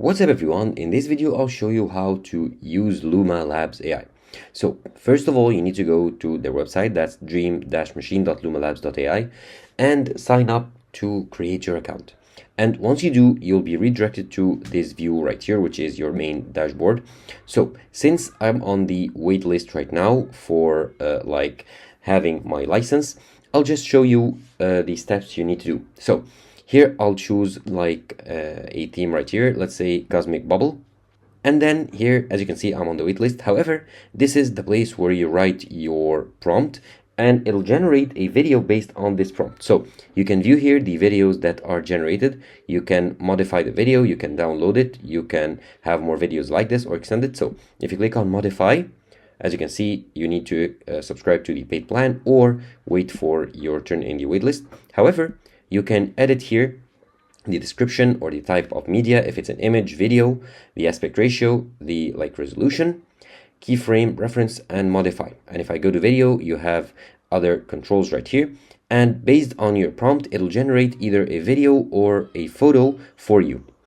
What's up everyone, in this video I'll show you how to use Luma Labs AI. So first of all, you need to go to their website, that's dream-machine.lumalabs.ai, and sign up to create your account. And once you do, you'll be redirected to this view right here, which is your main dashboard. So since I'm on the wait list right now for having my license, I'll just show you the steps you need to do. So here I'll choose a theme right here, let's say Cosmic Bubble. And then here, as you can see, I'm on the waitlist. However, this is the place where you write your prompt and it'll generate a video based on this prompt. So you can view here the videos that are generated. You can modify the video, you can download it, you can have more videos like this or extend it. So if you click on modify, as you can see, you need to subscribe to the paid plan or wait for your turn in the waitlist. However, you can edit here the description or the type of media, if it's an image, video, the aspect ratio, the resolution, keyframe, reference, and modify. And if I go to video, you have other controls right here. And based on your prompt, it'll generate either a video or a photo for you.